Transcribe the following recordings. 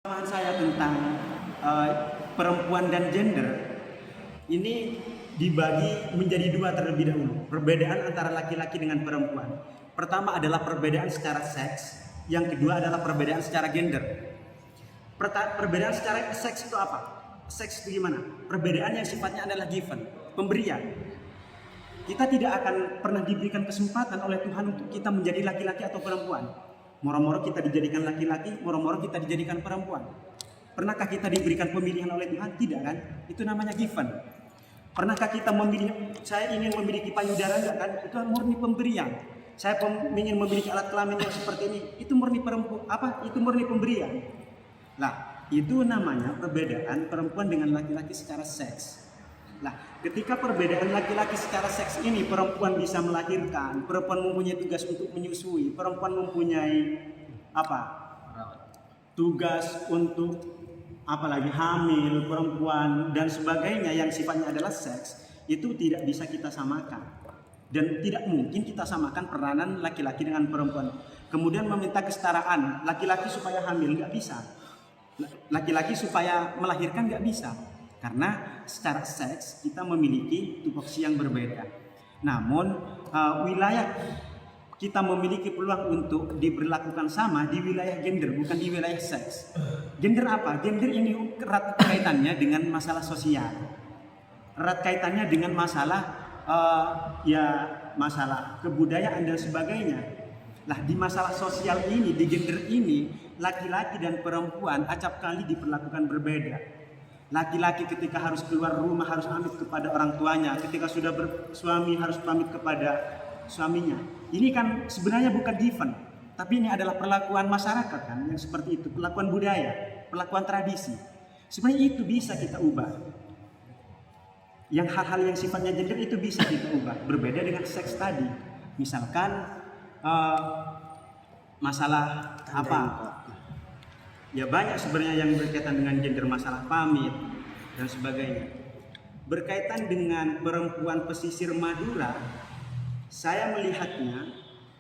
Pemahaman saya tentang eh, perempuan dan gender ini dibagi menjadi dua terlebih dahulu. Perbedaan antara laki-laki dengan perempuan. Pertama adalah perbedaan secara seks, yang kedua adalah perbedaan secara gender. Perbedaan secara seks itu apa? Seks itu gimana? Perbedaan yang sifatnya adalah given, pemberian. Kita tidak akan pernah diberikan kesempatan oleh Tuhan untuk kita menjadi laki-laki atau perempuan. Moro-moro kita dijadikan laki-laki, moro-moro kita dijadikan perempuan. Pernahkah kita diberikan pemilihan oleh Tuhan? Tidak kan? Itu namanya given. Pernahkah kita memilih, saya ingin memiliki payudara enggak kan? Itu murni pemberian. Saya ingin memiliki alat kelamin yang seperti ini, itu murni itu murni pemberian. Nah, itu namanya perbedaan perempuan dengan laki-laki secara seks. Nah, ketika perbedaan laki-laki secara seks ini, perempuan bisa melahirkan, perempuan mempunyai tugas untuk menyusui, perempuan mempunyai tugas untuk apalagi hamil, perempuan dan sebagainya yang sifatnya adalah seks, itu tidak bisa kita samakan. Dan tidak mungkin kita samakan peranan laki-laki dengan perempuan. Kemudian meminta kesetaraan, laki-laki supaya hamil nggak bisa, laki-laki supaya melahirkan nggak bisa. Karena secara seks kita memiliki tupoksi yang berbeda. Namun wilayah kita memiliki peluang untuk diberlakukan sama di wilayah gender, bukan di wilayah seks. Gender apa? Gender ini erat kaitannya dengan masalah sosial, erat kaitannya dengan masalah masalah kebudayaan dan sebagainya. Nah, di masalah sosial ini, di gender ini, laki-laki dan perempuan acap kali diperlakukan berbeda. Laki-laki ketika harus keluar rumah harus pamit kepada orang tuanya, ketika sudah bersuami harus pamit kepada suaminya. Ini kan sebenarnya bukan given, tapi ini adalah perlakuan masyarakat kan yang seperti itu, perlakuan budaya, perlakuan tradisi. Sebenarnya itu bisa kita ubah. Yang hal-hal yang sifatnya gender itu bisa kita ubah, berbeda dengan seks tadi. Misalkan masalah apa? Ya banyak sebenarnya yang berkaitan dengan gender, masalah pamit dan sebagainya. Berkaitan dengan perempuan pesisir Madura, saya melihatnya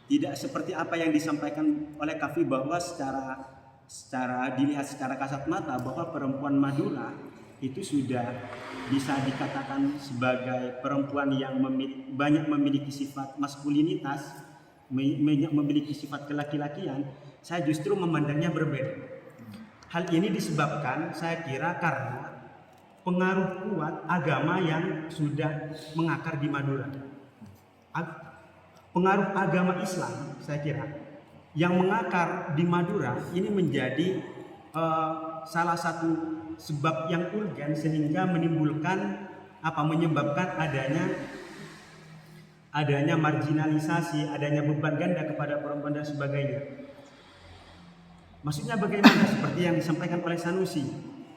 tidak seperti apa yang disampaikan oleh Kavi bahwa secara dilihat secara kasat mata bahwa perempuan Madura itu sudah bisa dikatakan sebagai perempuan yang banyak memiliki sifat maskulinitas, memiliki sifat kelaki-lakian. Saya justru memandangnya berbeda. Hal ini disebabkan saya kira karena pengaruh kuat agama yang sudah mengakar di Madura. Pengaruh agama Islam saya kira yang mengakar di Madura ini menjadi salah satu sebab yang urgen sehingga menyebabkan adanya marginalisasi, adanya beban ganda kepada perempuan dan sebagainya. Maksudnya bagaimana? Seperti yang disampaikan oleh Sanusi,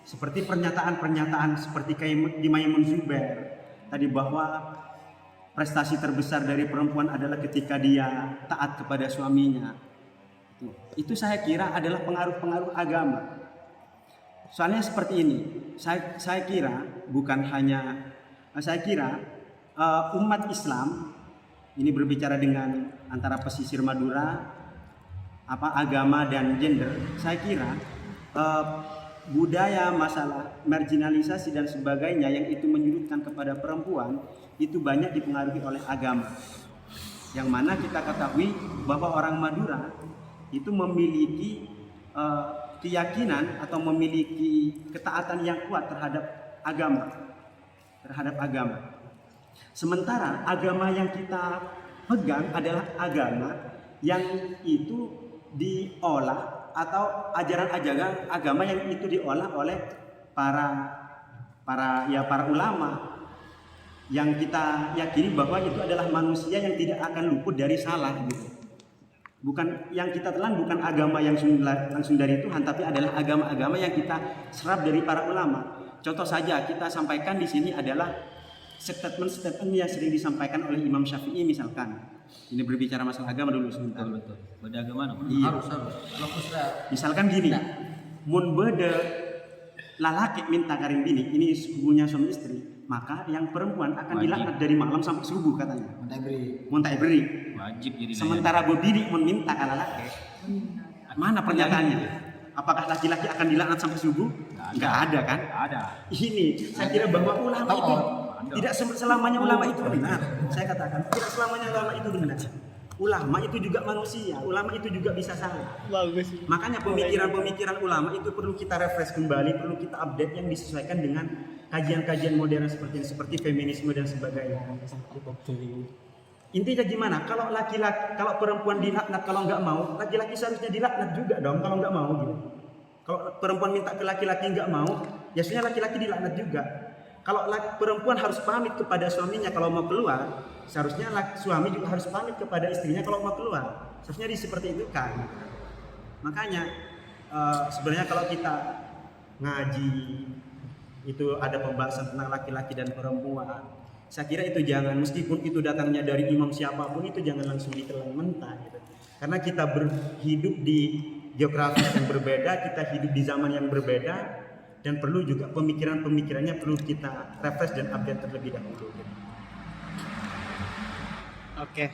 seperti pernyataan-pernyataan seperti kayak di Maimun Zubair tadi bahwa prestasi terbesar dari perempuan adalah ketika dia taat kepada suaminya. Itu saya kira adalah pengaruh-pengaruh agama. Soalnya seperti ini, saya kira umat Islam ini berbicara dengan antara pesisir Madura, agama dan gender. Saya kira budaya, masalah marginalisasi dan sebagainya yang itu menyudutkan kepada perempuan itu banyak dipengaruhi oleh agama. Yang mana kita ketahui bahwa orang Madura itu memiliki keyakinan atau memiliki ketaatan yang kuat terhadap agama. Sementara agama yang kita pegang adalah agama yang itu diolah atau ajaran-ajaran agama yang itu diolah oleh para ulama yang kita yakini bahwa itu adalah manusia yang tidak akan luput dari salah gitu. Bukan yang kita telan bukan agama yang langsung dari Tuhan, tapi adalah agama-agama yang kita serap dari para ulama. Contoh saja kita sampaikan di sini adalah statement yang sering disampaikan oleh Imam Syafi'i misalkan. Ini berbicara masalah agama dulu sebentar. Betul. Beda agama iya. Harus. Misalkan gini, mun bede lalaki minta karing bini, ini hubungannya suami istri, maka yang perempuan akan dilaknat dari malam sampai subuh katanya. Mun tak beri. Wajib jadi. Sementara bebini mun minta ka lalaki. Mana pernyataannya? Apakah laki-laki akan dilaknat sampai subuh? Nggak ada kan? Nggak ada. Ini saya kira bahwa ulama itu tidak selamanya ulama itu benar. Saya katakan tidak selamanya ulama itu benar. Ulama itu juga manusia, ulama itu juga bisa salah. Bagus. Makanya pemikiran-pemikiran ulama itu perlu kita refresh kembali, perlu kita update yang disesuaikan dengan kajian-kajian modern seperti ini, seperti feminisme dan sebagainya. Intinya gimana? Kalau laki-laki, kalau perempuan dilaknat kalau nggak mau, laki-laki seharusnya dilaknat juga dong kalau nggak mau gitu. Kalau perempuan minta ke laki-laki nggak mau, ya sebenarnya laki-laki dilaknat juga. Kalau perempuan harus pamit kepada suaminya kalau mau keluar, seharusnya suami juga harus pamit kepada istrinya kalau mau keluar. Seharusnya seperti itu kan. Makanya sebenarnya kalau kita ngaji itu ada pembahasan tentang laki-laki dan perempuan. Saya kira itu jangan, meskipun itu datangnya dari imam siapapun, itu jangan langsung ditelan mentah gitu. Karena kita hidup di geografi yang berbeda, kita hidup di zaman yang berbeda, dan perlu juga pemikirannya perlu kita refresh dan update terlebih dahulu. Oke.